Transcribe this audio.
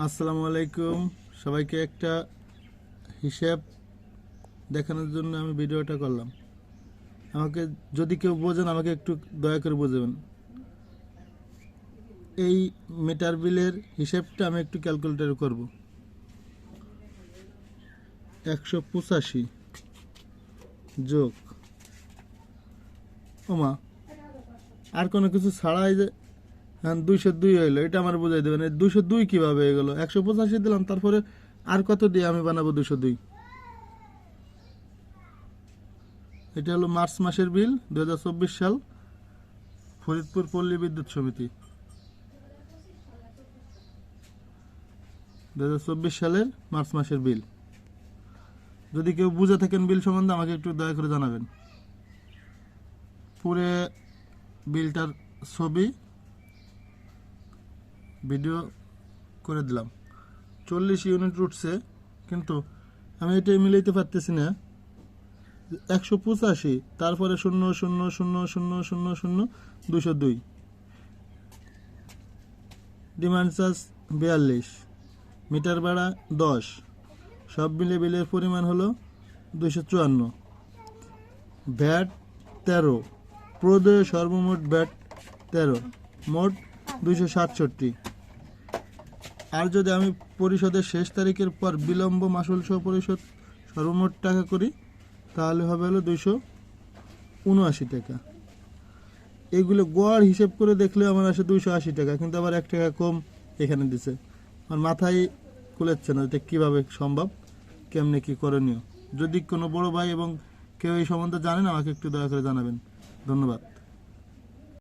আসসালামু আলাইকুম। সবাইকে একটা হিসাব দেখানোর জন্য আমি ভিডিওটা করলাম। আমাকে যদি কেউ বোঝেন আমাকে একটু দয়া করে বুঝবেন। এই মিটার বিলের হিসাবটা আমি একটু ক্যালকুলেটর করব। 185 যোগ ওমা আর কোনো কিছু ছাড়াই যে 202 হইলো, এটা আমার বুঝাই দেবেন। 202 কিভাবে হয়ে গেল? 185 দিলাম, তারপরে আর কত দিয়ে আমি বানাবো 202? এটা হলো মার্চ মাসের বিল, 2024 সাল, ফরিদপুর পল্লী বিদ্যুৎ সমিতি। 2024 সালের মার্চ মাসের বিল। যদি কেউ বুঝে থাকেন বিল সম্বন্ধে আমাকে একটু দয়া করে জানাবেন। পুরো বিলটার ছবি ভিডিও করে দিলাম। 40 ইউনিট উঠছে, কিন্তু আমি এটা মিলাইতে পারতেছি না। 185, তারপরে 0000000 202, ডিমান্ড চার্জ 42, মিটার ভাড়া 10, সব মিলে বিলের পরিমাণ হলো 254, ভ্যাট 13, প্রদেয় সর্বমোট ভ্যাট 13, মোট 267। আর যদি আমি পরিশোধের শেষ তারিখের পর বিলম্ব মাসুল সহ পরিশোধ সর্বমোট টাকা করি, তাহলে হবে হলো 279 টাকা। এগুলো গড় হিসেব করে দেখলে আমার আসে 280 টাকা, কিন্তু আবার 1 টাকা কম এখানে দিছে। আমার মাথায় কুলাচ্ছে না এটা কীভাবে সম্ভব, কেমনে কি করণীয়। যদি কোনো বড় ভাই এবং কেউ এই সম্বন্ধে জানেন আমাকে একটু দয়া করে জানাবেন। ধন্যবাদ।